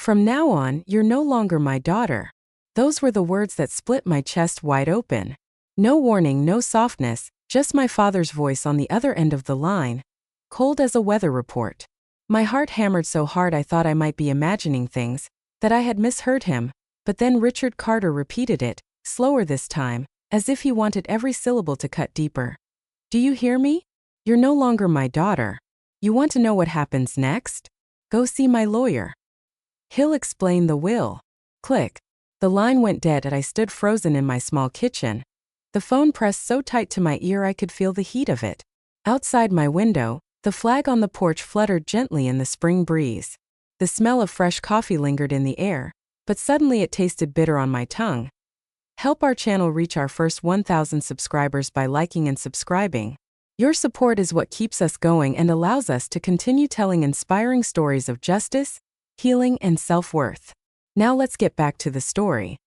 From now on, you're no longer my daughter. Those were the words that split my chest wide open. No warning, no softness, just my father's voice on the other end of the line, cold as a weather report. My heart hammered so hard I thought I might be imagining things, that I had misheard him, but then Richard Carter repeated it, slower this time, as if he wanted every syllable to cut deeper. Do you hear me? You're no longer my daughter. You want to know what happens next? Go see my lawyer. He'll explain the will. Click. The line went dead and I stood frozen in my small kitchen. The phone pressed so tight to my ear I could feel the heat of it. Outside my window, the flag on the porch fluttered gently in the spring breeze. The smell of fresh coffee lingered in the air, but suddenly it tasted bitter on my tongue. Help our channel reach our first 1,000 subscribers by liking and subscribing. Your support is what keeps us going and allows us to continue telling inspiring stories of justice, healing, and self-worth. Now let's get back to the story.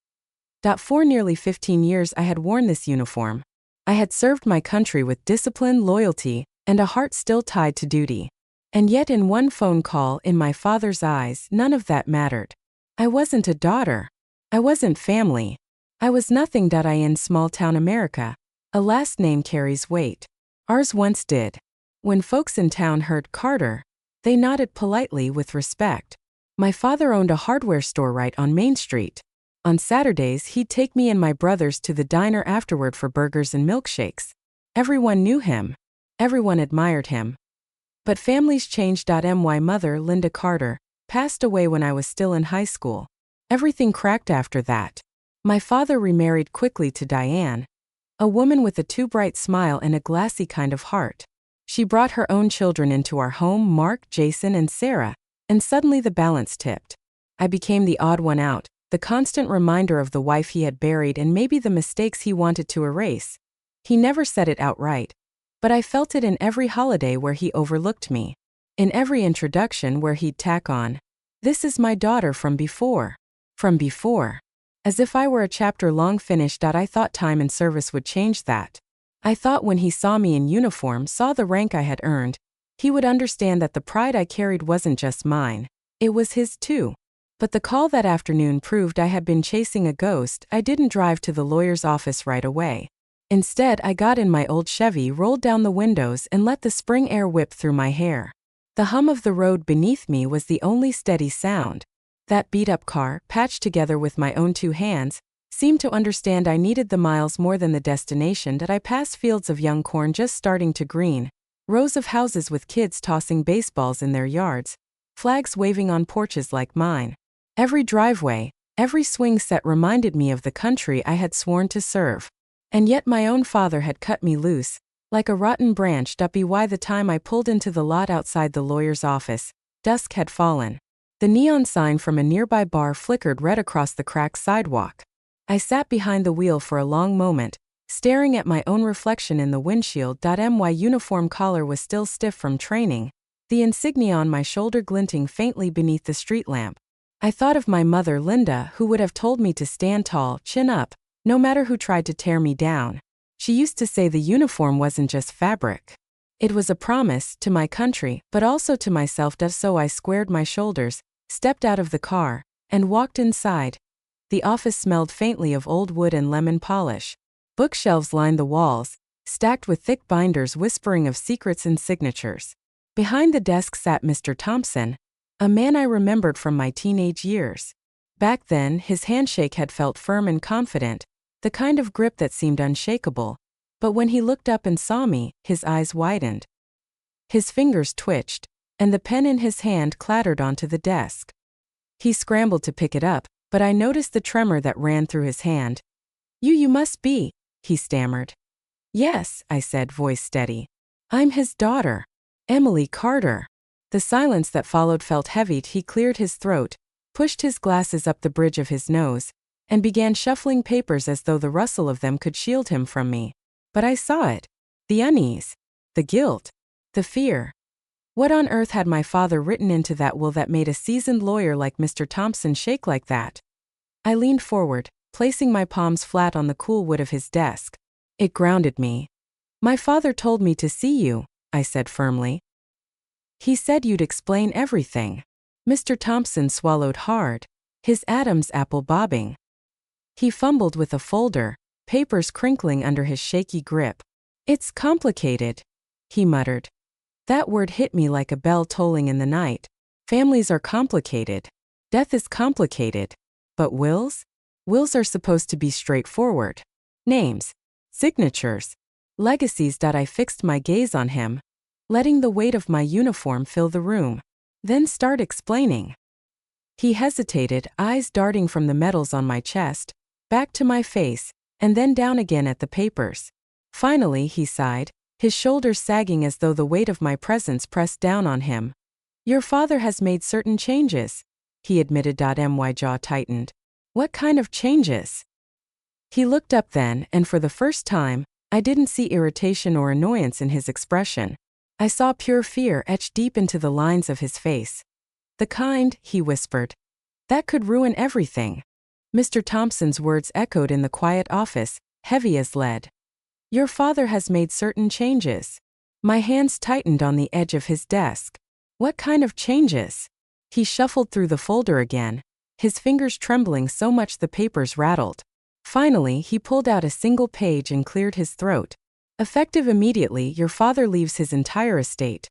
For nearly 15 years I had worn this uniform. I had served my country with discipline, loyalty, and a heart still tied to duty. And yet in one phone call, in my father's eyes, none of that mattered. I wasn't a daughter. I wasn't family. I was nothing. In small-town America, a last name carries weight. Ours once did. When folks in town heard Carter, they nodded politely with respect. My father owned a hardware store right on Main Street. On Saturdays he'd take me and my brothers to the diner afterward for burgers and milkshakes. Everyone knew him. Everyone admired him. But families changed. My mother, Linda Carter, passed away when I was still in high school. Everything cracked after that. My father remarried quickly to Diane, a woman with a too bright smile and a glassy kind of heart. She brought her own children into our home, Mark, Jason, and Sarah, and suddenly the balance tipped. I became the odd one out, the constant reminder of the wife he had buried and maybe the mistakes he wanted to erase. He never said it outright, but I felt it in every holiday where he overlooked me, in every introduction where he'd tack on, "This is my daughter from before." From before. As if I were a chapter long finished. I thought time and service would change that. I thought when he saw me in uniform, saw the rank I had earned, he would understand that the pride I carried wasn't just mine, it was his too. But the call that afternoon proved I had been chasing a ghost. I didn't drive to the lawyer's office right away. Instead, I got in my old Chevy, rolled down the windows, and let the spring air whip through my hair. The hum of the road beneath me was the only steady sound. That beat-up car, patched together with my own two hands, seemed to understand I needed the miles more than the destination. I passed fields of young corn just starting to green, rows of houses with kids tossing baseballs in their yards, flags waving on porches like mine. Every driveway, every swing set reminded me of the country I had sworn to serve. And yet my own father had cut me loose, like a rotten branch. By the time I pulled into the lot outside the lawyer's office, dusk had fallen. The neon sign from a nearby bar flickered red across the cracked sidewalk. I sat behind the wheel for a long moment, staring at my own reflection in the windshield. My uniform collar was still stiff from training, the insignia on my shoulder glinting faintly beneath the street lamp. I thought of my mother, Linda, who would have told me to stand tall, chin up, no matter who tried to tear me down. She used to say the uniform wasn't just fabric. It was a promise to my country, but also to myself. So I squared my shoulders, stepped out of the car, and walked inside. The office smelled faintly of old wood and lemon polish. Bookshelves lined the walls, stacked with thick binders whispering of secrets and signatures. Behind the desk sat Mr. Thompson, a man I remembered from my teenage years. Back then, his handshake had felt firm and confident, the kind of grip that seemed unshakable. But when he looked up and saw me, his eyes widened. His fingers twitched, and the pen in his hand clattered onto the desk. He scrambled to pick it up, but I noticed the tremor that ran through his hand. You must be," he stammered. "Yes," I said, voice steady. "I'm his daughter, Emily Carter." The silence that followed felt heavy. He cleared his throat, pushed his glasses up the bridge of his nose, and began shuffling papers as though the rustle of them could shield him from me. But I saw it. The unease, the guilt, the fear. What on earth had my father written into that will that made a seasoned lawyer like Mr. Thompson shake like that? I leaned forward, placing my palms flat on the cool wood of his desk. It grounded me. "My father told me to see you," I said firmly. "He said you'd explain everything." Mr. Thompson swallowed hard, his Adam's apple bobbing. He fumbled with a folder, papers crinkling under his shaky grip. "It's complicated," he muttered. That word hit me like a bell tolling in the night. Families are complicated. Death is complicated. But wills? Wills are supposed to be straightforward. Names, signatures, legacies. I fixed my gaze on him, letting the weight of my uniform fill the room, then start explaining. He hesitated, eyes darting from the medals on my chest, back to my face, and then down again at the papers. Finally, he sighed, his shoulders sagging as though the weight of my presence pressed down on him. "Your father has made certain changes," he admitted. My jaw tightened. "What kind of changes?" He looked up then, and for the first time, I didn't see irritation or annoyance in his expression. I saw pure fear etched deep into the lines of his face. "The kind," he whispered, "that could ruin everything." Mr. Thompson's words echoed in the quiet office, heavy as lead. "Your father has made certain changes." My hands tightened on the edge of his desk. "What kind of changes?" He shuffled through the folder again, his fingers trembling so much the papers rattled. Finally, he pulled out a single page and cleared his throat. "Effective immediately, your father leaves his entire estate,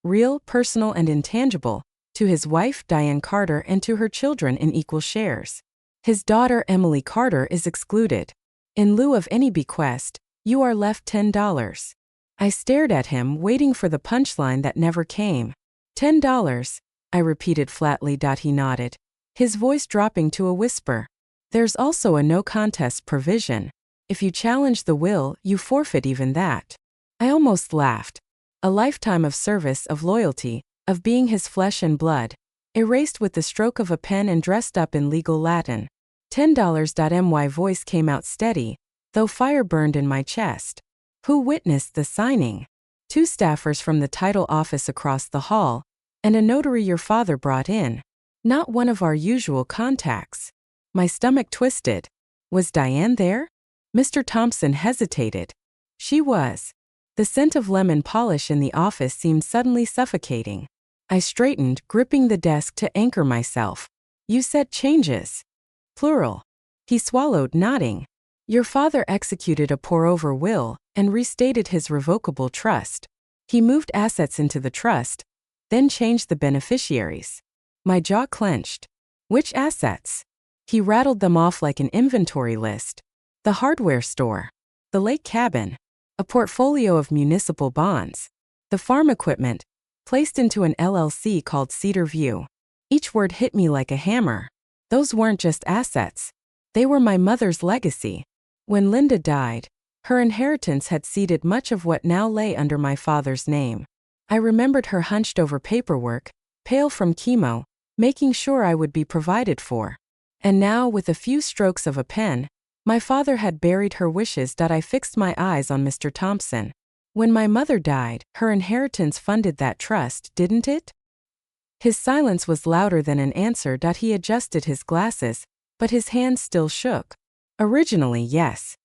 real, personal, and intangible, to his wife, Diane Carter, and to her children in equal shares. His daughter, Emily Carter, is excluded. In lieu of any bequest, you are left $10. I stared at him, waiting for the punchline that never came. $10, I repeated flatly. He nodded, his voice dropping to a whisper. "There's also a no contest provision. If you challenge the will, you forfeit even that." I almost laughed. A lifetime of service, of loyalty, of being his flesh and blood, erased with the stroke of a pen and dressed up in legal Latin. $10. My voice came out steady, though fire burned in my chest. "Who witnessed the signing?" "Two staffers from the title office across the hall, and a notary your father brought in. Not one of our usual contacts." My stomach twisted. Was Diane there? Mr. Thompson hesitated. She was. The scent of lemon polish in the office seemed suddenly suffocating. I straightened, gripping the desk to anchor myself. "You said changes." "Plural." He swallowed, nodding. "Your father executed a pour-over will and restated his revocable trust. He moved assets into the trust, then changed the beneficiaries." My jaw clenched. "Which assets?" He rattled them off like an inventory list. "The hardware store, the lake cabin, a portfolio of municipal bonds, the farm equipment, placed into an LLC called Cedar View." Each word hit me like a hammer. Those weren't just assets. They were my mother's legacy. When Linda died, her inheritance had ceded much of what now lay under my father's name. I remembered her hunched over paperwork, pale from chemo, making sure I would be provided for. And now, with a few strokes of a pen, my father had buried her wishes. I fixed my eyes on Mr. Thompson. "When my mother died, her inheritance funded that trust, didn't it?" His silence was louder than an answer. He adjusted his glasses, but his hands still shook. "Originally, yes.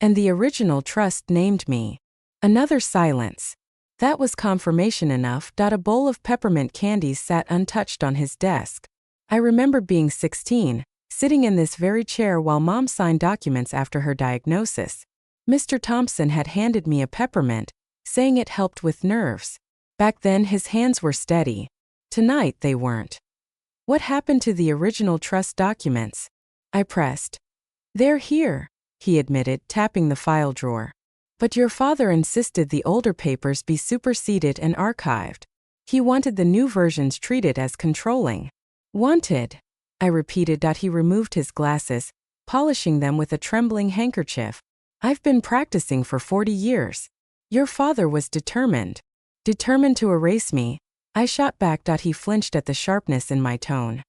And the original trust named me." Another silence. That was confirmation enough. A bowl of peppermint candies sat untouched on his desk. I remember being 16, sitting in this very chair while Mom signed documents after her diagnosis. Mr. Thompson had handed me a peppermint, saying it helped with nerves. Back then his hands were steady. Tonight they weren't. "What happened to the original trust documents?" I pressed. "They're here," he admitted, tapping the file drawer. "But your father insisted the older papers be superseded and archived. He wanted the new versions treated as controlling." "Wanted," I repeated. He removed his glasses, polishing them with a trembling handkerchief. "I've been practicing for 40 years. Your father was determined. Determined to erase me." I shot back. He flinched at the sharpness in my tone.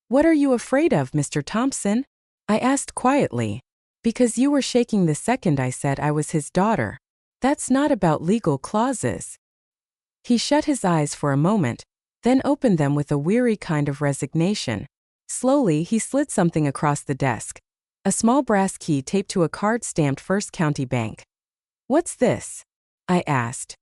"What are you afraid of, Mr. Thompson?" I asked quietly. "Because you were shaking the second I said I was his daughter. That's not about legal clauses." He shut his eyes for a moment, then opened them with a weary kind of resignation. Slowly, he slid something across the desk. A small brass key taped to a card stamped First County Bank. "What's this?" I asked.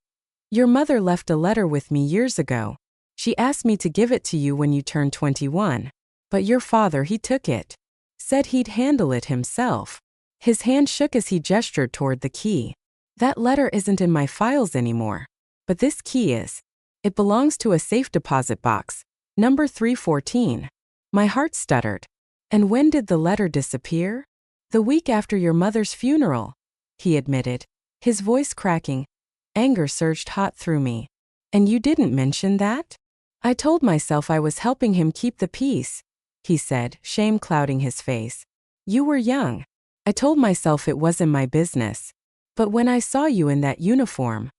"Your mother left a letter with me years ago. She asked me to give it to you when you turned 21. But your father, he took it. Said he'd handle it himself. His hand shook as he gestured toward the key. That letter isn't in my files anymore. But this key is. It belongs to a safe deposit box, number 314. My heart stuttered. And when did the letter disappear? The week after your mother's funeral, he admitted, his voice cracking. Anger surged hot through me. And you didn't mention that? I told myself I was helping him keep the peace, he said, shame clouding his face. You were young. I told myself it wasn't my business. But when I saw you in that uniform,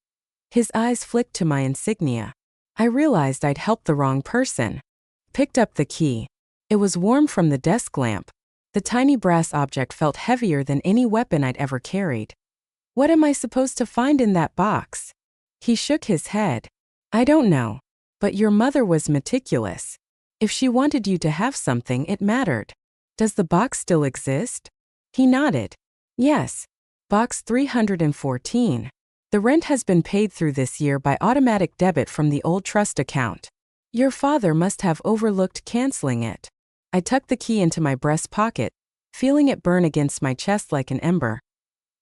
his eyes flicked to my insignia. I realized I'd helped the wrong person. Picked up the key. It was warm from the desk lamp. The tiny brass object felt heavier than any weapon I'd ever carried. What am I supposed to find in that box? He shook his head. I don't know. But your mother was meticulous. If she wanted you to have something, it mattered. Does the box still exist? He nodded. Yes. Box 314. The rent has been paid through this year by automatic debit from the old trust account. Your father must have overlooked canceling it. I tucked the key into my breast pocket, feeling it burn against my chest like an ember.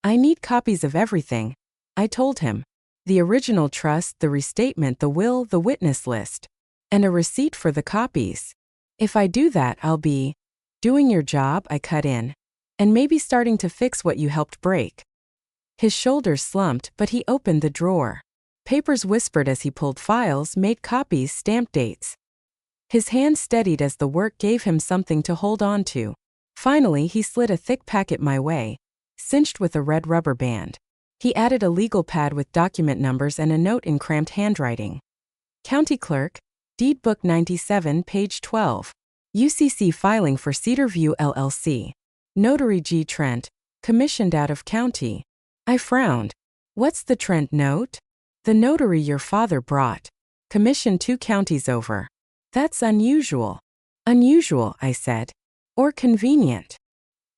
I need copies of everything, I told him. The original trust, the restatement, the will, the witness list. And a receipt for the copies. If I do that, I'll be doing your job, I cut in. And maybe starting to fix what you helped break. His shoulders slumped, but he opened the drawer. Papers whispered as he pulled files, made copies, stamped dates. His hand steadied as the work gave him something to hold on to. Finally, he slid a thick packet my way, cinched with a red rubber band. He added a legal pad with document numbers and a note in cramped handwriting. County Clerk, Deed Book 97, page 12. UCC filing for Cedarview LLC. Notary G. Trent, commissioned out of county. I frowned. What's the Trent note? The notary your father brought. Commissioned 2 counties over. That's unusual. Unusual, I said. Or convenient.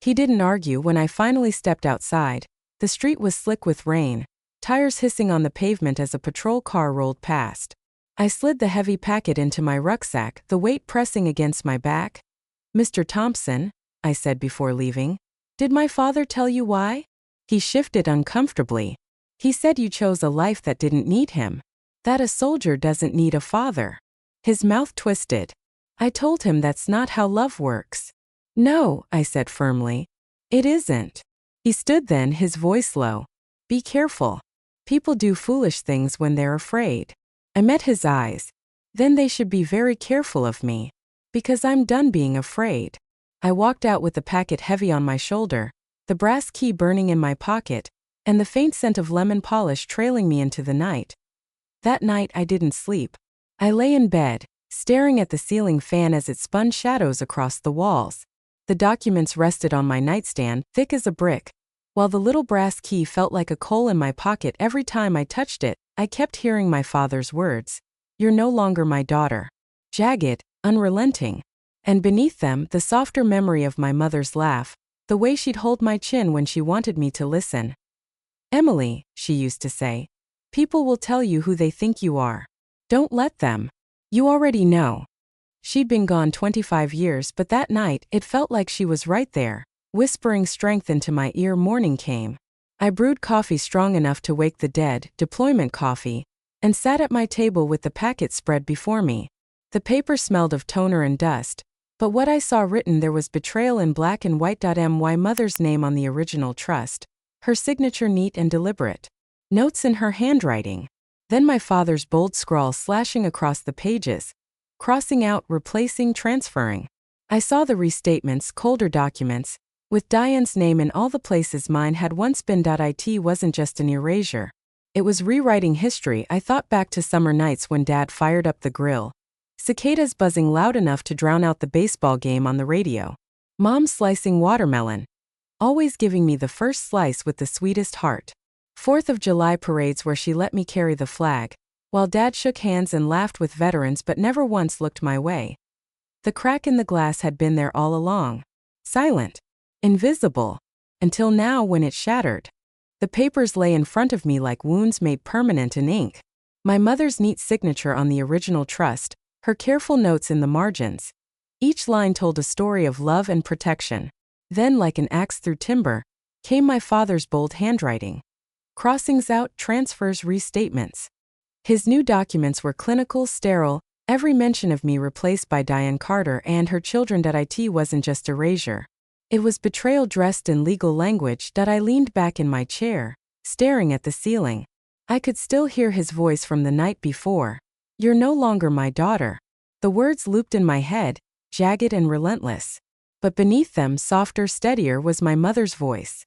He didn't argue when I finally stepped outside. The street was slick with rain, tires hissing on the pavement as a patrol car rolled past. I slid the heavy packet into my rucksack, the weight pressing against my back. Mr. Thompson, I said before leaving, did my father tell you why? He shifted uncomfortably. He said you chose a life that didn't need him. That a soldier doesn't need a father. His mouth twisted. I told him that's not how love works. No, I said firmly. It isn't. He stood then, his voice low. Be careful. People do foolish things when they're afraid. I met his eyes. Then they should be very careful of me. Because I'm done being afraid. I walked out with the packet heavy on my shoulder, the brass key burning in my pocket, and the faint scent of lemon polish trailing me into the night. That night I didn't sleep. I lay in bed, staring at the ceiling fan as it spun shadows across the walls. The documents rested on my nightstand, thick as a brick. While the little brass key felt like a coal in my pocket every time I touched it, I kept hearing my father's words. You're no longer my daughter. Jagged, unrelenting. And beneath them, the softer memory of my mother's laugh, the way she'd hold my chin when she wanted me to listen. Emily, she used to say, people will tell you who they think you are. Don't let them. You already know. She'd been gone 25 years, but that night, it felt like she was right there, whispering strength into my ear. Morning came. I brewed coffee strong enough to wake the dead, deployment coffee, and sat at my table with the packet spread before me. The paper smelled of toner and dust, but what I saw written there was betrayal in black and white. My mother's name on the original trust, her signature neat and deliberate. Notes in her handwriting. Then my father's bold scrawl slashing across the pages, crossing out, replacing, transferring. I saw the restatements, colder documents, with Diane's name in all the places mine had once been. It wasn't just an erasure. It was rewriting history. I thought back to summer nights when Dad fired up the grill. Cicadas buzzing loud enough to drown out the baseball game on the radio. Mom slicing watermelon. Always giving me the first slice with the sweetest heart. 4th of July parades where she let me carry the flag, while Dad shook hands and laughed with veterans but never once looked my way. The crack in the glass had been there all along. Silent. Invisible. Until now when it shattered. The papers lay in front of me like wounds made permanent in ink. My mother's neat signature on the original trust, her careful notes in the margins. Each line told a story of love and protection. Then, like an axe through timber, came my father's bold handwriting. Crossings out, transfers, restatements. His new documents were clinical, sterile, every mention of me replaced by Diane Carter and her children. It wasn't just erasure. It was betrayal dressed in legal language. I leaned back in my chair, staring at the ceiling. I could still hear his voice from the night before. "You're no longer my daughter." The words looped in my head, jagged and relentless. But beneath them, softer, steadier, was my mother's voice.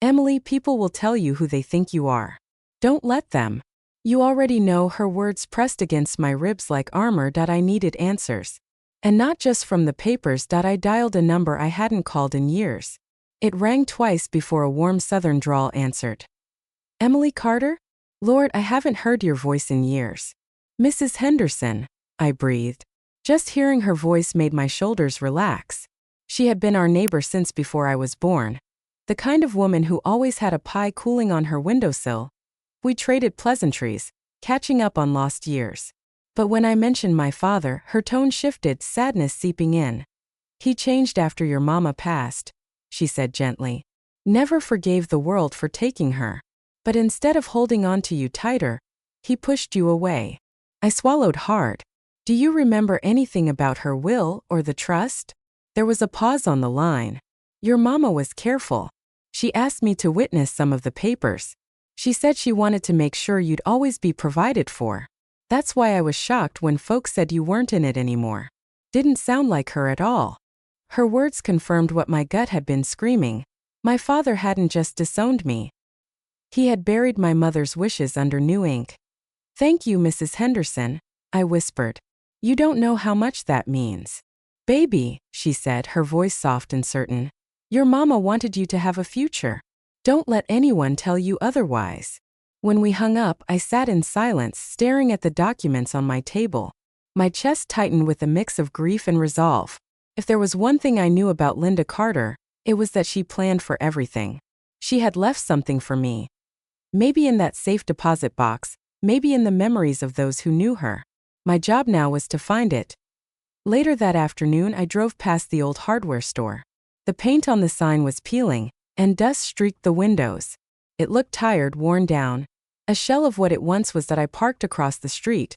"Emily, people will tell you who they think you are. Don't let them. You already know." Her words pressed against my ribs like armor. I needed answers. And not just from the papers. I dialed a number I hadn't called in years. It rang twice before a warm southern drawl answered. "Emily Carter? Lord, I haven't heard your voice in years." "Mrs. Henderson," I breathed. Just hearing her voice made my shoulders relax. She had been our neighbor since before I was born. The kind of woman who always had a pie cooling on her windowsill. We traded pleasantries, catching up on lost years. But when I mentioned my father, her tone shifted, sadness seeping in. "He changed after your mama passed," she said gently. "Never forgave the world for taking her. But instead of holding on to you tighter, he pushed you away." I swallowed hard. "Do you remember anything about her will or the trust?" There was a pause on the line. "Your mama was careful. She asked me to witness some of the papers. She said she wanted to make sure you'd always be provided for. That's why I was shocked when folks said you weren't in it anymore." Didn't sound like her at all. Her words confirmed what my gut had been screaming. My father hadn't just disowned me. He had buried my mother's wishes under new ink. "Thank you, Mrs. Henderson," I whispered. "You don't know how much that means." "Baby," she said, her voice soft and certain. "Your mama wanted you to have a future. Don't let anyone tell you otherwise." When we hung up, I sat in silence, staring at the documents on my table. My chest tightened with a mix of grief and resolve. If there was one thing I knew about Linda Carter, it was that she planned for everything. She had left something for me. Maybe in that safe deposit box, maybe in the memories of those who knew her. My job now was to find it. Later that afternoon, I drove past the old hardware store. The paint on the sign was peeling, and dust streaked the windows. It looked tired, worn down. A shell of what it once was. I parked across the street,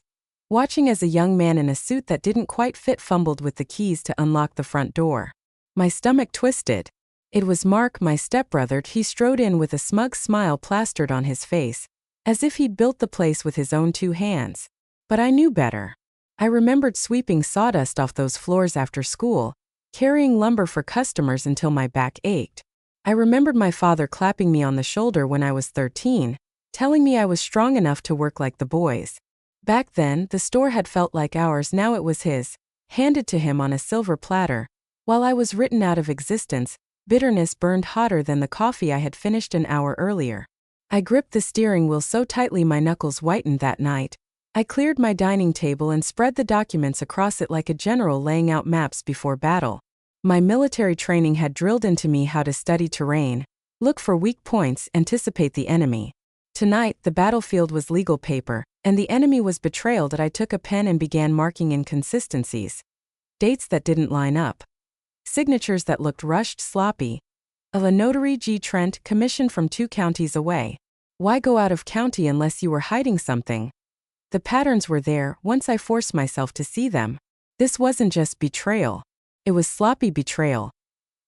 watching as a young man in a suit that didn't quite fit fumbled with the keys to unlock the front door. My stomach twisted. It was Mark, my stepbrother. He strode in with a smug smile plastered on his face, as if he'd built the place with his own two hands. But I knew better. I remembered sweeping sawdust off those floors after school, carrying lumber for customers until my back ached. I remembered my father clapping me on the shoulder when I was 13, telling me I was strong enough to work like the boys. Back then, the store had felt like ours. Now it was his, handed to him on a silver platter. While I was written out of existence, bitterness burned hotter than the coffee I had finished an hour earlier. I gripped the steering wheel so tightly my knuckles whitened that night. I cleared my dining table and spread the documents across it like a general laying out maps before battle. My military training had drilled into me how to study terrain, look for weak points, anticipate the enemy. Tonight, the battlefield was legal paper, and the enemy was betrayal. I took a pen and began marking inconsistencies. Dates that didn't line up. Signatures that looked rushed, sloppy. Of a notary G. Trent, commissioned from 2 counties away. Why go out of county unless you were hiding something? The patterns were there once I forced myself to see them. This wasn't just betrayal. It was sloppy betrayal.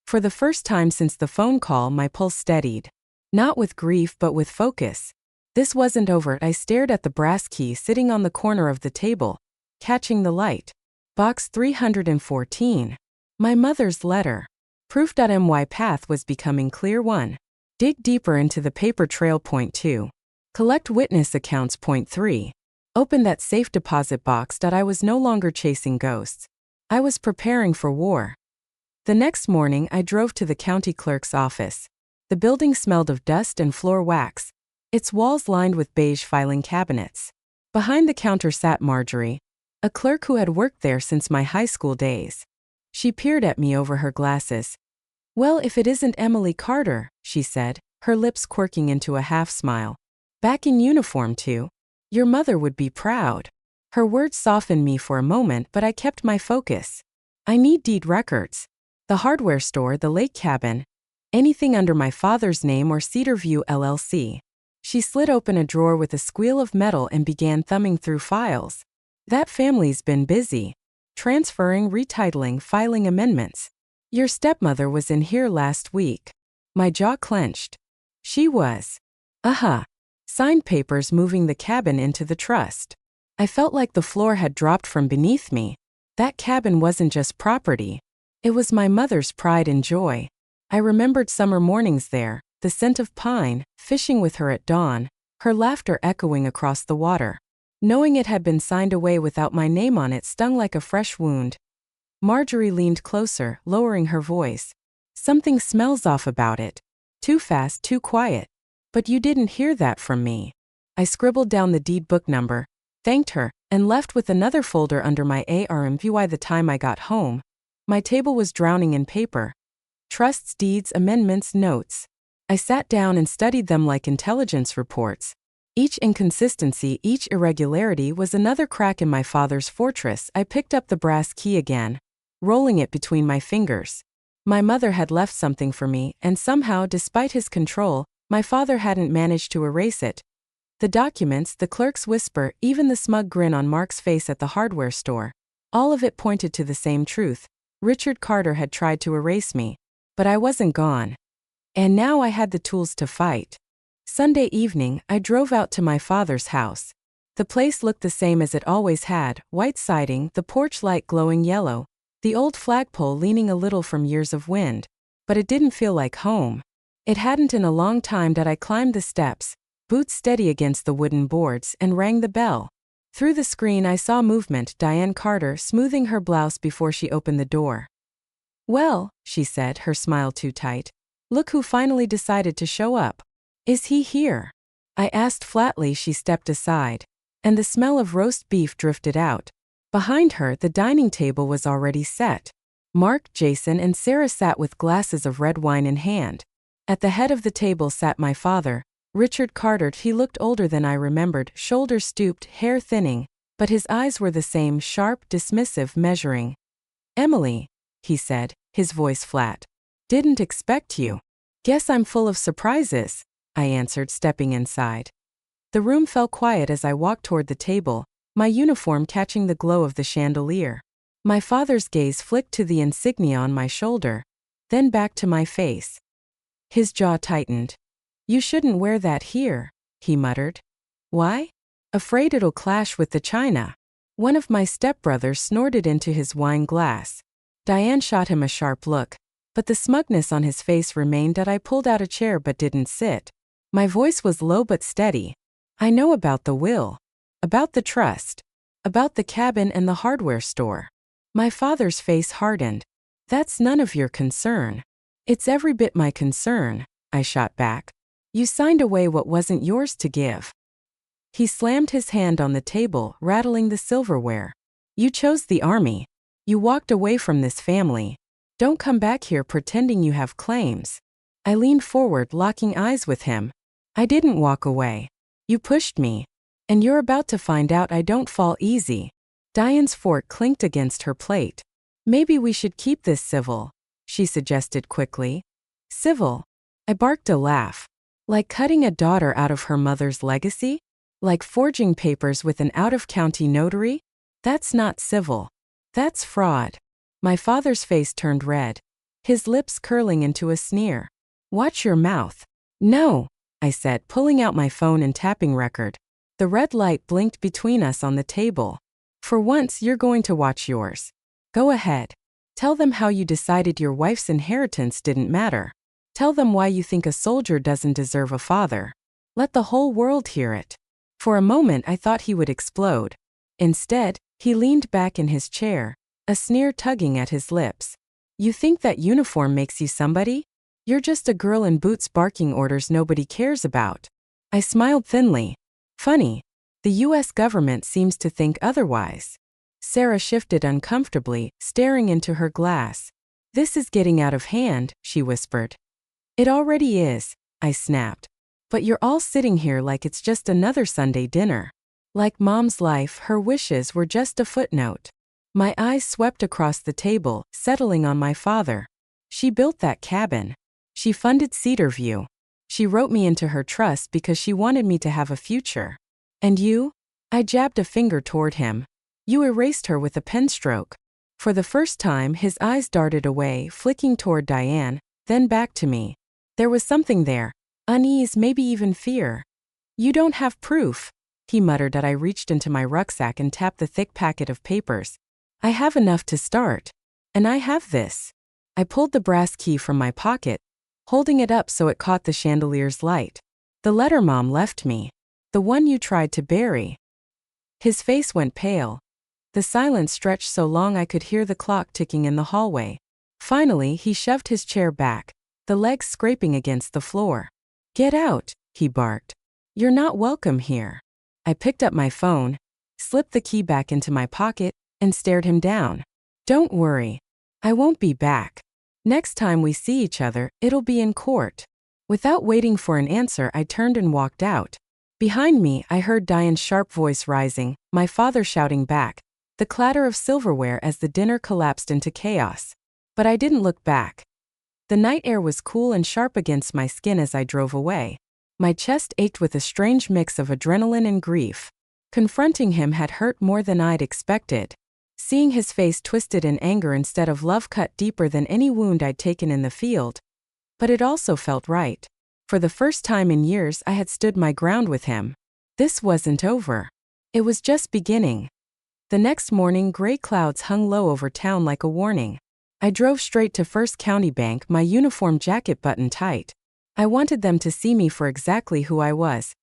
For the first time since the phone call, my pulse steadied. Not with grief but with focus. This wasn't over. I stared at the brass key sitting on the corner of the table, catching the light. Box 314. My mother's letter. Proof.my path was becoming clear. 1. Dig deeper into the paper trail. Point 2. Collect witness accounts. Point 3. Open that safe deposit box. I was no longer chasing ghosts. I was preparing for war. The next morning, I drove to the county clerk's office. The building smelled of dust and floor wax, its walls lined with beige filing cabinets. Behind the counter sat Marjorie, a clerk who had worked there since my high school days. She peered at me over her glasses. "Well, if it isn't Emily Carter," she said, her lips quirking into a half-smile. "Back in uniform too." Your mother would be proud. Her words softened me for a moment, but I kept my focus. I need deed records. The hardware store, the lake cabin. Anything under my father's name or Cedarview LLC. She slid open a drawer with a squeal of metal and began thumbing through files. That family's been busy. Transferring, retitling, filing amendments. Your stepmother was in here last week. My jaw clenched. She was. Signed papers moving the cabin into the trust. I felt like the floor had dropped from beneath me. That cabin wasn't just property. It was my mother's pride and joy. I remembered summer mornings there, the scent of pine, fishing with her at dawn, her laughter echoing across the water. Knowing it had been signed away without my name on it stung like a fresh wound. Marjorie leaned closer, lowering her voice. Something smells off about it. Too fast, too quiet. But you didn't hear that from me. I scribbled down the deed book number, thanked her, and left with another folder under my arm. By the time I got home, my table was drowning in paper. Trusts, deeds, amendments, notes. I sat down and studied them like intelligence reports. Each inconsistency, each irregularity was another crack in my father's fortress. I picked up the brass key again, rolling it between my fingers. My mother had left something for me, and somehow, despite his control, my father hadn't managed to erase it. The documents, the clerk's whisper, even the smug grin on Mark's face at the hardware store. All of it pointed to the same truth. Richard Carter had tried to erase me. But I wasn't gone. And now I had the tools to fight. Sunday evening, I drove out to my father's house. The place looked the same as it always had, white siding, the porch light glowing yellow, the old flagpole leaning a little from years of wind. But it didn't feel like home. It hadn't in a long time. That I climbed the steps, boots steady against the wooden boards, and rang the bell. Through the screen I saw movement, Diane Carter smoothing her blouse before she opened the door. Well, she said, her smile too tight. Look who finally decided to show up. Is he here? I asked flatly. She stepped aside, and the smell of roast beef drifted out. Behind her, the dining table was already set. Mark, Jason, and Sarah sat with glasses of red wine in hand. At the head of the table sat my father, Richard Carter. He looked older than I remembered, shoulders stooped, hair thinning, but his eyes were the same, sharp, dismissive, measuring. Emily, he said, his voice flat. Didn't expect you. Guess I'm full of surprises, I answered, stepping inside. The room fell quiet as I walked toward the table, my uniform catching the glow of the chandelier. My father's gaze flicked to the insignia on my shoulder, then back to my face. His jaw tightened. You shouldn't wear that here, he muttered. Why? Afraid it'll clash with the china. One of my stepbrothers snorted into his wine glass. Diane shot him a sharp look, but the smugness on his face remained. That I pulled out a chair but didn't sit. My voice was low but steady. I know about the will. About the trust. About the cabin and the hardware store. My father's face hardened. That's none of your concern. It's every bit my concern, I shot back. You signed away what wasn't yours to give. He slammed his hand on the table, rattling the silverware. You chose the army. You walked away from this family. Don't come back here pretending you have claims. I leaned forward, locking eyes with him. I didn't walk away. You pushed me. And you're about to find out I don't fall easy. Diane's fork clinked against her plate. Maybe we should keep this civil, she suggested quickly. Civil? I barked a laugh. Like cutting a daughter out of her mother's legacy? Like forging papers with an out-of-county notary? That's not civil. That's fraud. My father's face turned red, his lips curling into a sneer. Watch your mouth. No, I said, pulling out my phone and tapping record. The red light blinked between us on the table. For once, you're going to watch yours. Go ahead. Tell them how you decided your wife's inheritance didn't matter. Tell them why you think a soldier doesn't deserve a father. Let the whole world hear it. For a moment I thought he would explode. Instead, he leaned back in his chair, a sneer tugging at his lips. You think that uniform makes you somebody? You're just a girl in boots barking orders nobody cares about. I smiled thinly. Funny. The U.S. government seems to think otherwise. Sarah shifted uncomfortably, staring into her glass. This is getting out of hand, she whispered. It already is, I snapped. But you're all sitting here like it's just another Sunday dinner. Like Mom's life, her wishes were just a footnote. My eyes swept across the table, settling on my father. She built that cabin. She funded Cedarview. She wrote me into her trust because she wanted me to have a future. And you? I jabbed a finger toward him. You erased her with a pen stroke. For the first time, his eyes darted away, flicking toward Diane, then back to me. There was something there. Unease, maybe even fear. You don't have proof, he muttered as I reached into my rucksack and tapped the thick packet of papers. I have enough to start. And I have this. I pulled the brass key from my pocket, holding it up so it caught the chandelier's light. The letter Mom left me. The one you tried to bury. His face went pale. The silence stretched so long I could hear the clock ticking in the hallway. Finally, he shoved his chair back, the legs scraping against the floor. Get out, he barked. You're not welcome here. I picked up my phone, slipped the key back into my pocket, and stared him down. Don't worry. I won't be back. Next time we see each other, it'll be in court. Without waiting for an answer, I turned and walked out. Behind me, I heard Diane's sharp voice rising, my father shouting back, the clatter of silverware as the dinner collapsed into chaos. But I didn't look back. The night air was cool and sharp against my skin as I drove away. My chest ached with a strange mix of adrenaline and grief. Confronting him had hurt more than I'd expected. Seeing his face twisted in anger instead of love cut deeper than any wound I'd taken in the field. But it also felt right. For the first time in years, I had stood my ground with him. This wasn't over. It was just beginning. The next morning, gray clouds hung low over town like a warning. I drove straight to First County Bank, my uniform jacket buttoned tight. I wanted them to see me for exactly who I was.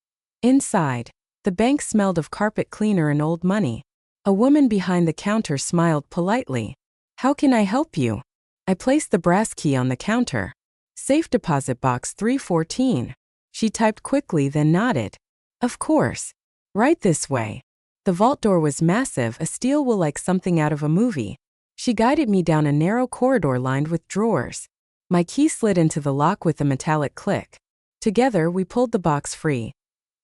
Inside, the bank smelled of carpet cleaner and old money. A woman behind the counter smiled politely. How can I help you? I placed the brass key on the counter. Safe deposit box 314. She typed quickly, then nodded. Of course. Right this way. The vault door was massive, a steel will like something out of a movie. She guided me down a narrow corridor lined with drawers. My key slid into the lock with a metallic click. Together, we pulled the box free.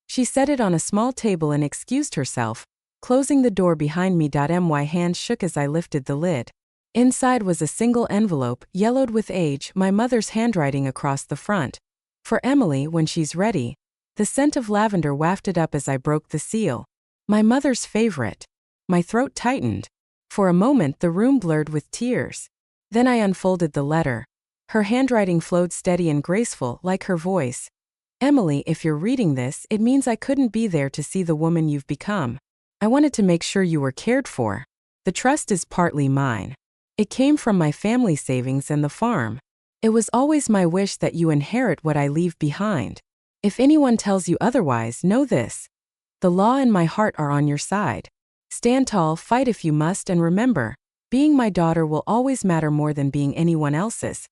She set it on a small table and excused herself, closing the door behind me. My hands shook as I lifted the lid. Inside was a single envelope, yellowed with age, my mother's handwriting across the front. For Emily, when she's ready. The scent of lavender wafted up as I broke the seal. My mother's favorite. My throat tightened. For a moment, the room blurred with tears. Then I unfolded the letter. Her handwriting flowed steady and graceful, like her voice. Emily, if you're reading this, it means I couldn't be there to see the woman you've become. I wanted to make sure you were cared for. The trust is partly mine. It came from my family savings and the farm. It was always my wish that you inherit what I leave behind. If anyone tells you otherwise, know this. The law and my heart are on your side. Stand tall, fight if you must, and remember, being my daughter will always matter more than being anyone else's.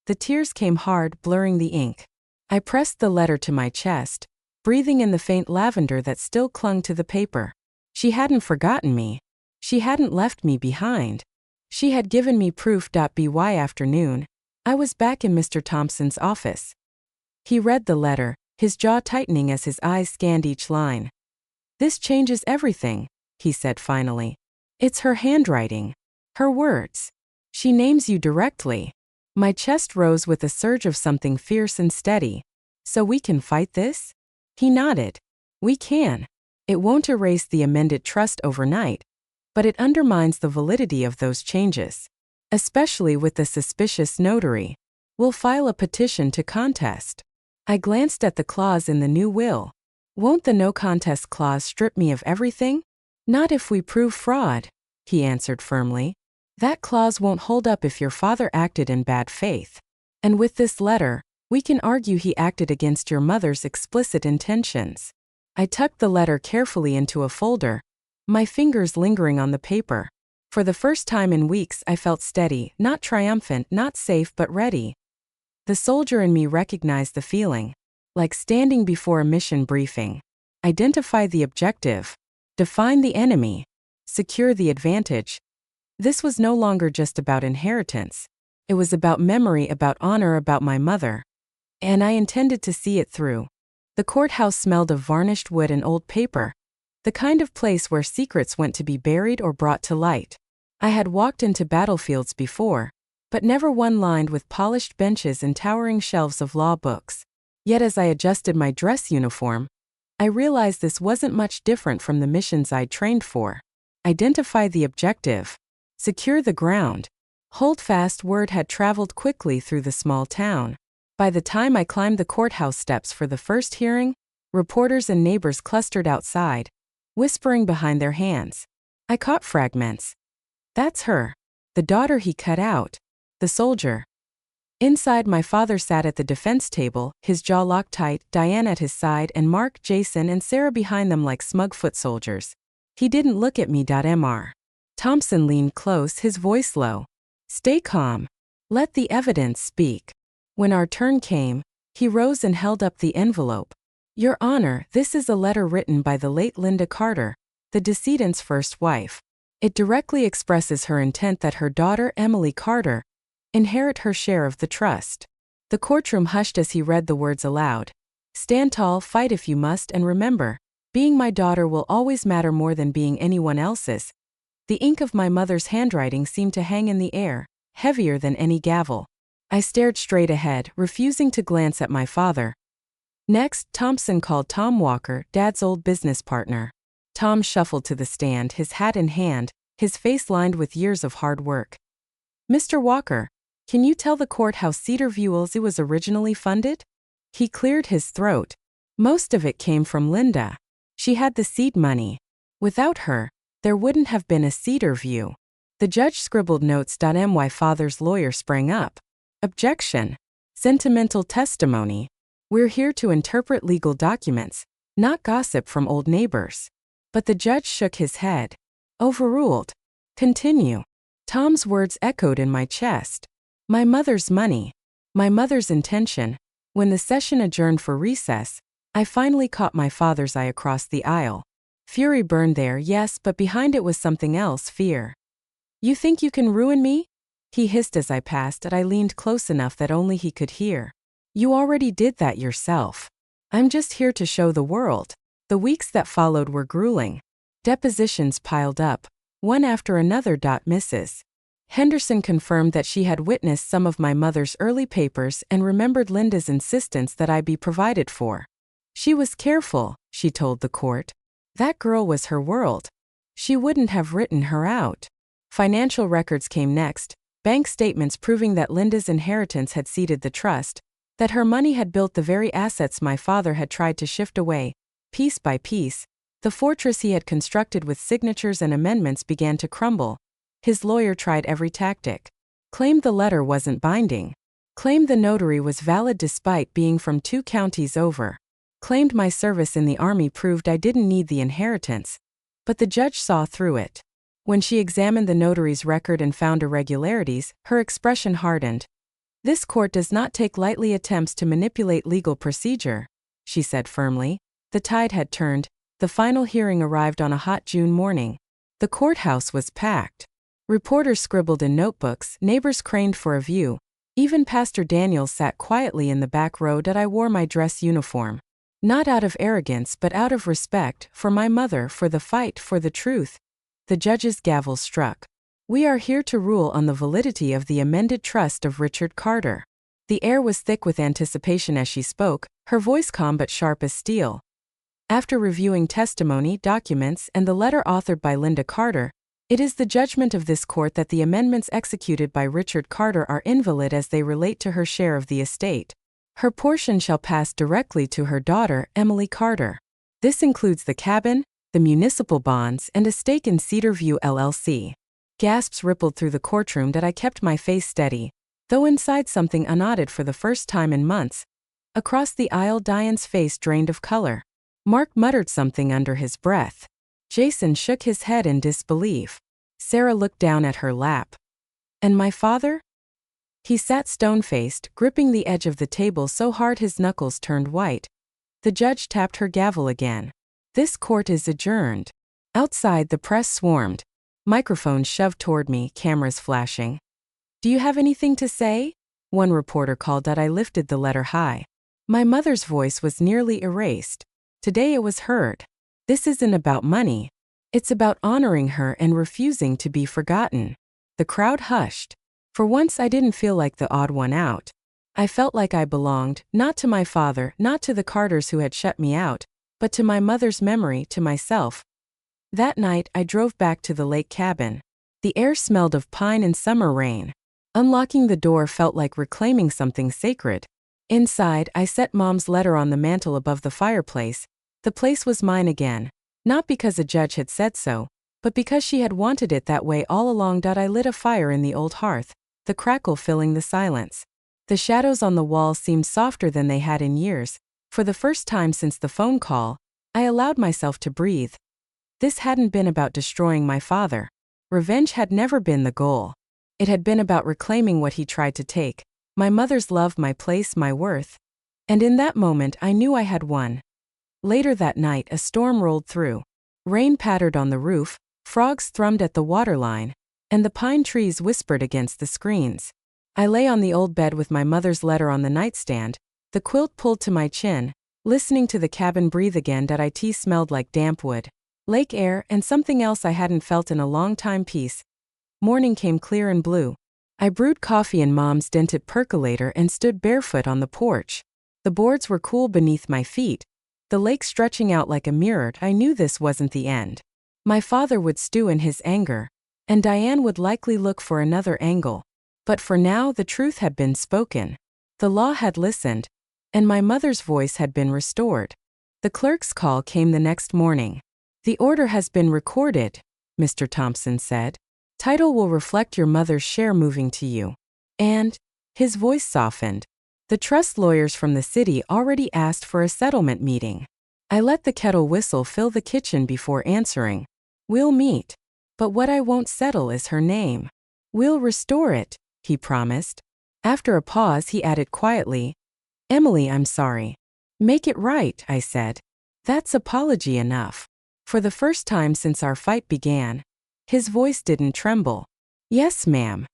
The tears came hard, blurring the ink. I pressed the letter to my chest, breathing in the faint lavender that still clung to the paper. She hadn't forgotten me. She hadn't left me behind. She had given me proof. By afternoon, I was back in Mr. Thompson's office. He read the letter, his jaw tightening as his eyes scanned each line. This changes everything, he said finally. It's her handwriting. Her words. She names you directly. My chest rose with a surge of something fierce and steady. So we can fight this? He nodded. We can. It won't erase the amended trust overnight, but it undermines the validity of those changes. Especially with the suspicious notary. We'll file a petition to contest. I glanced at the clause in the new will. Won't the no contest clause strip me of everything? Not if we prove fraud, he answered firmly. That clause won't hold up if your father acted in bad faith. And with this letter, we can argue he acted against your mother's explicit intentions. I tucked the letter carefully into a folder, my fingers lingering on the paper. For the first time in weeks, I felt steady, not triumphant, not safe, but ready. The soldier in me recognized the feeling. Like standing before a mission briefing. Identify the objective. Define the enemy. Secure the advantage. This was no longer just about inheritance. It was about memory, about honor, about my mother. And I intended to see it through. The courthouse smelled of varnished wood and old paper. The kind of place where secrets went to be buried or brought to light. I had walked into battlefields before, but never one lined with polished benches and towering shelves of law books. Yet as I adjusted my dress uniform, I realized this wasn't much different from the missions I'd trained for. Identify the objective. Secure the ground. Hold fast word had traveled quickly through the small town. By the time I climbed the courthouse steps for the first hearing, reporters and neighbors clustered outside, whispering behind their hands. I caught fragments. That's her. The daughter he cut out. The soldier. Inside, my father sat at the defense table, his jaw locked tight, Diane at his side, and Mark, Jason, and Sarah behind them like smug foot soldiers. He didn't look at me. Mr. Thompson leaned close, his voice low. Stay calm. Let the evidence speak. When our turn came, he rose and held up the envelope. Your Honor, this is a letter written by the late Linda Carter, the decedent's first wife. It directly expresses her intent that her daughter, Emily Carter, inherit her share of the trust. The courtroom hushed as he read the words aloud. Stand tall, fight if you must, and remember, being my daughter will always matter more than being anyone else's. The ink of my mother's handwriting seemed to hang in the air, heavier than any gavel. I stared straight ahead, refusing to glance at my father. Next, Thompson called Tom Walker, Dad's old business partner. Tom shuffled to the stand, his hat in hand, his face lined with years of hard work. Mr. Walker, can you tell the court how Cedar View was originally funded? He cleared his throat. Most of it came from Linda. She had the seed money. Without her, there wouldn't have been a Cedar View. The judge scribbled notes. My father's lawyer sprang up. Objection. Sentimental testimony. We're here to interpret legal documents, not gossip from old neighbors. But the judge shook his head. Overruled. Continue. Tom's words echoed in my chest. My mother's money. My mother's intention. When the session adjourned for recess, I finally caught my father's eye across the aisle. Fury burned there, yes, but behind it was something else, fear. You think you can ruin me? He hissed as I passed, and I leaned close enough that only he could hear. You already did that yourself. I'm just here to show the world. The weeks that followed were grueling. Depositions piled up, one after another. Mrs. Henderson confirmed that she had witnessed some of my mother's early papers and remembered Linda's insistence that I be provided for. She was careful, she told the court. That girl was her world. She wouldn't have written her out. Financial records came next, bank statements proving that Linda's inheritance had seeded the trust, that her money had built the very assets my father had tried to shift away. Piece by piece, the fortress he had constructed with signatures and amendments began to crumble. His lawyer tried every tactic. Claimed the letter wasn't binding. Claimed the notary was valid despite being from 2 counties over. Claimed my service in the army proved I didn't need the inheritance. But the judge saw through it. When she examined the notary's record and found irregularities, her expression hardened. This court does not take lightly attempts to manipulate legal procedure, she said firmly. The tide had turned. The final hearing arrived on a hot June morning. The courthouse was packed. Reporters scribbled in notebooks, neighbors craned for a view. Even Pastor Daniels sat quietly in the back row. I wore my dress uniform. Not out of arrogance but out of respect, for my mother, for the fight, for the truth. The judge's gavel struck. We are here to rule on the validity of the amended trust of Richard Carter. The air was thick with anticipation as she spoke, her voice calm but sharp as steel. After reviewing testimony, documents, and the letter authored by Linda Carter, it is the judgment of this court that the amendments executed by Richard Carter are invalid as they relate to her share of the estate. Her portion shall pass directly to her daughter, Emily Carter. This includes the cabin, the municipal bonds, and a stake in Cedar View LLC. Gasps rippled through the courtroom. I kept my face steady, though inside something unaudit for the first time in months. Across the aisle, Diane's face drained of color. Mark muttered something under his breath. Jason shook his head in disbelief. Sarah looked down at her lap. And my father? He sat stone-faced, gripping the edge of the table so hard his knuckles turned white. The judge tapped her gavel again. This court is adjourned. Outside, the press swarmed. Microphones shoved toward me, cameras flashing. Do you have anything to say? One reporter called. I lifted the letter high. My mother's voice was nearly erased. Today it was heard. This isn't about money. It's about honoring her and refusing to be forgotten. The crowd hushed. For once I didn't feel like the odd one out. I felt like I belonged, not to my father, not to the Carters who had shut me out, but to my mother's memory, to myself. That night I drove back to the lake cabin. The air smelled of pine and summer rain. Unlocking the door felt like reclaiming something sacred. Inside, I set Mom's letter on the mantel above the fireplace. The place was mine again. Not because a judge had said so, but because she had wanted it that way all along. I lit a fire in the old hearth, the crackle filling the silence. The shadows on the wall seemed softer than they had in years. For the first time since the phone call, I allowed myself to breathe. This hadn't been about destroying my father. Revenge had never been the goal. It had been about reclaiming what he tried to take. My mother's love, my place, my worth. And in that moment I knew I had won. Later that night a storm rolled through. Rain pattered on the roof, frogs thrummed at the waterline, and the pine trees whispered against the screens. I lay on the old bed with my mother's letter on the nightstand, the quilt pulled to my chin, listening to the cabin breathe again. It smelled like damp wood, lake air, and something else I hadn't felt in a long time, peace. Morning came clear and blue. I brewed coffee in Mom's dented percolator and stood barefoot on the porch. The boards were cool beneath my feet, the lake stretching out like a mirror. I knew this wasn't the end. My father would stew in his anger, and Diane would likely look for another angle. But for now the truth had been spoken. The law had listened, and my mother's voice had been restored. The clerk's call came the next morning. "The order has been recorded," Mr. Thompson said. "Title will reflect your mother's share moving to you." And his voice softened. "The trust lawyers from the city already asked for a settlement meeting." I let the kettle whistle fill the kitchen before answering. "We'll meet. But what I won't settle is her name." "We'll restore it," he promised. After a pause he added quietly, "Emily, I'm sorry." "Make it right," I said. "That's apology enough." For the first time since our fight began, his voice didn't tremble. "Yes, ma'am."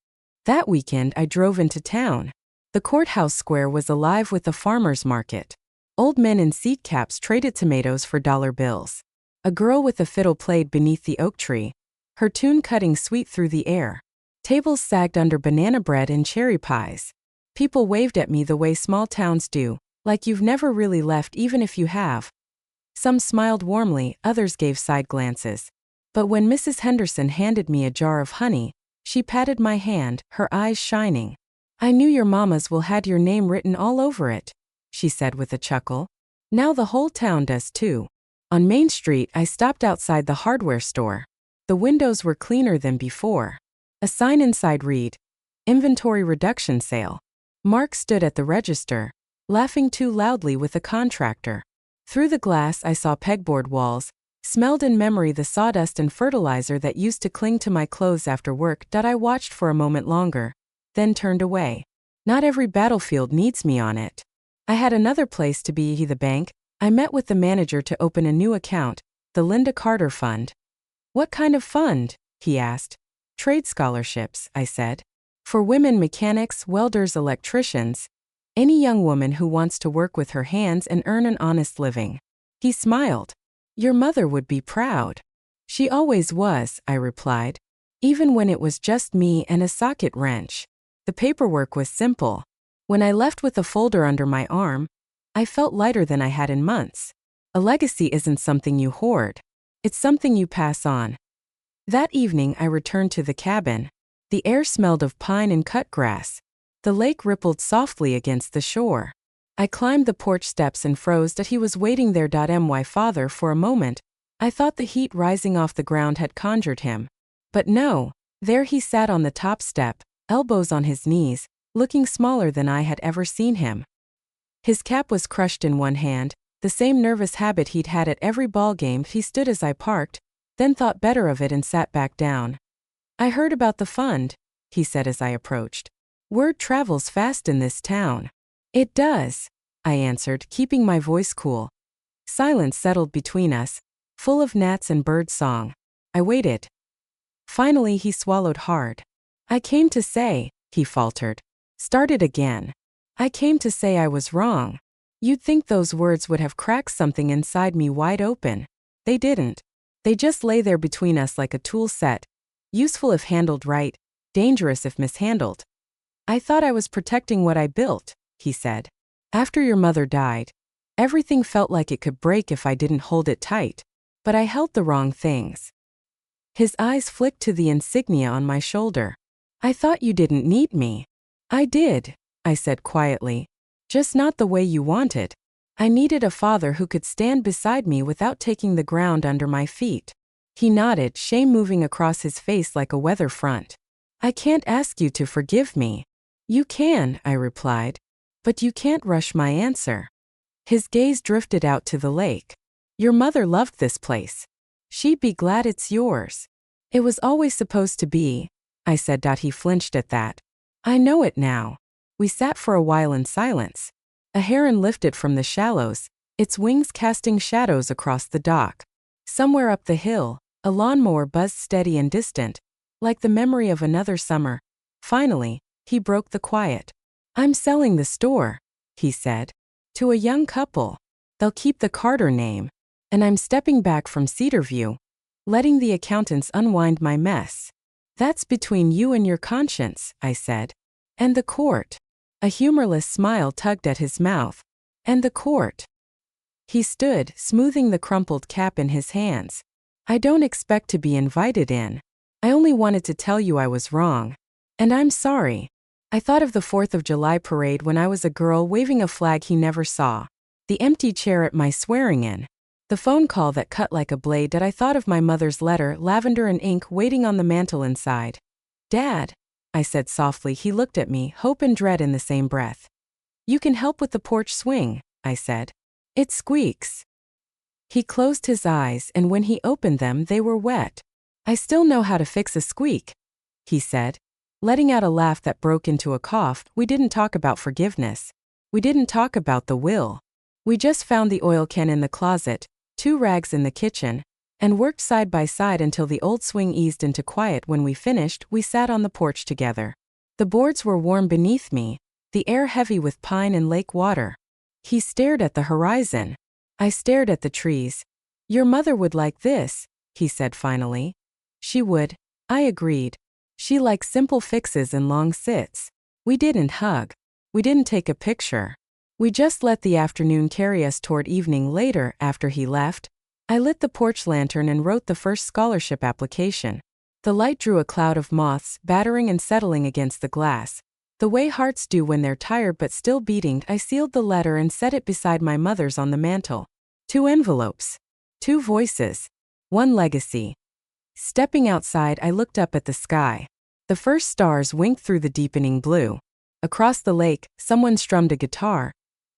That weekend I drove into town. The courthouse square was alive with the farmer's market. Old men in seat caps traded tomatoes for dollar bills. A girl with a fiddle played beneath the oak tree, her tune cutting sweet through the air. Tables sagged under banana bread and cherry pies. People waved at me the way small towns do, like you've never really left even if you have. Some smiled warmly, others gave side glances. But when Mrs. Henderson handed me a jar of honey, she patted my hand, her eyes shining. "I knew your mamas will had your name written all over it," she said with a chuckle. "Now the whole town does too." On Main Street I stopped outside the hardware store. The windows were cleaner than before. A sign inside read, "Inventory Reduction Sale." Mark stood at the register, laughing too loudly with a contractor. Through the glass I saw pegboard walls, smelled in memory the sawdust and fertilizer that used to cling to my clothes after work. I watched for a moment longer, then turned away. Not every battlefield needs me on it. I had another place to be, the bank. I met with the manager to open a new account, the Linda Carter Fund. "What kind of fund?" he asked. "Trade scholarships," I said. "For women mechanics, welders, electricians. Any young woman who wants to work with her hands and earn an honest living." He smiled. "Your mother would be proud." "She always was," I replied. "Even when it was just me and a socket wrench." The paperwork was simple. When I left with a folder under my arm, I felt lighter than I had in months. A legacy isn't something you hoard. It's something you pass on. That evening I returned to the cabin. The air smelled of pine and cut grass. The lake rippled softly against the shore. I climbed the porch steps and froze that he was waiting there. My father, for a moment, I thought the heat rising off the ground had conjured him. But no, there he sat on the top step, elbows on his knees, looking smaller than I had ever seen him. His cap was crushed in one hand, the same nervous habit he'd had at every ball game. He stood as I parked, then thought better of it and sat back down. "I heard about the fund," he said as I approached. "Word travels fast in this town." "It does," I answered, keeping my voice cool. Silence settled between us, full of gnats and bird song. I waited. Finally he swallowed hard. "I came to say," he faltered. Started again. "I came to say I was wrong." You'd think those words would have cracked something inside me wide open. They didn't. They just lay there between us like a tool set, useful if handled right, dangerous if mishandled. I thought I was protecting what I built, he said. After your mother died, everything felt like it could break if I didn't hold it tight. But I held the wrong things. His eyes flicked to the insignia on my shoulder. I thought you didn't need me. I did, I said quietly. Just not the way you wanted. I needed a father who could stand beside me without taking the ground under my feet. He nodded, shame moving across his face like a weather front. I can't ask you to forgive me. You can, I replied. But you can't rush my answer. His gaze drifted out to the lake. Your mother loved this place. She'd be glad it's yours. It was always supposed to be, I said. He flinched at that. I know it now. We sat for a while in silence. A heron lifted from the shallows, its wings casting shadows across the dock. Somewhere up the hill, a lawnmower buzzed steady and distant, like the memory of another summer. Finally, he broke the quiet. I'm selling the store, he said. To a young couple. They'll keep the Carter name. And I'm stepping back from Cedarview, letting the accountants unwind my mess. That's between you and your conscience, I said. And the court. A humorless smile tugged at his mouth. And the court. He stood, smoothing the crumpled cap in his hands. I don't expect to be invited in. I only wanted to tell you I was wrong. And I'm sorry. I thought of the 4th of July parade when I was a girl waving a flag he never saw. The empty chair at my swearing-in. The phone call that cut like a blade. I thought of my mother's letter, lavender and ink waiting on the mantel inside. Dad, I said softly. He looked at me, hope and dread in the same breath. You can help with the porch swing, I said. It squeaks. He closed his eyes, and when he opened them, they were wet. I still know how to fix a squeak, he said, letting out a laugh that broke into a cough. We didn't talk about forgiveness. We didn't talk about the will. We just found the oil can in the closet, 2 rags in the kitchen, and worked side by side until the old swing eased into quiet. When we finished, we sat on the porch together. The boards were warm beneath me, the air heavy with pine and lake water. He stared at the horizon. I stared at the trees. Your mother would like this, he said finally. She would, I agreed. She likes simple fixes and long sits. We didn't hug. We didn't take a picture. We just let the afternoon carry us toward evening. Later, after he left, I lit the porch lantern and wrote the first scholarship application. The light drew a cloud of moths, battering and settling against the glass. The way hearts do when they're tired but still beating. I sealed the letter and set it beside my mother's on the mantel. 2 envelopes. 2 voices. 1 legacy. Stepping outside, I looked up at the sky. The first stars winked through the deepening blue. Across the lake, someone strummed a guitar.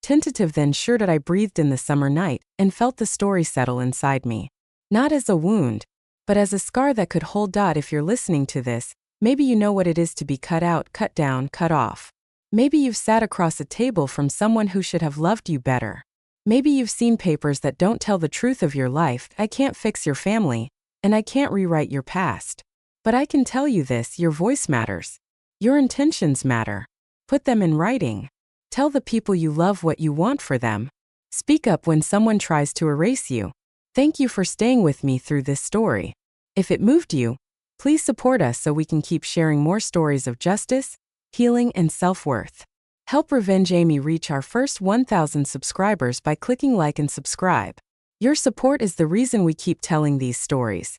Tentative then sure that I breathed in the summer night and felt the story settle inside me. Not as a wound, but as a scar that could hold. If you're listening to this, maybe you know what it is to be cut out, cut down, cut off. Maybe you've sat across a table from someone who should have loved you better. Maybe you've seen papers that don't tell the truth of your life. I can't fix your family, and I can't rewrite your past. But I can tell you this: your voice matters. Your intentions matter. Put them in writing. Tell the people you love what you want for them. Speak up when someone tries to erase you. Thank you for staying with me through this story. If it moved you, please support us so we can keep sharing more stories of justice, healing, and self-worth. Help RevengeAmy reach our first 1,000 subscribers by clicking like and subscribe. Your support is the reason we keep telling these stories.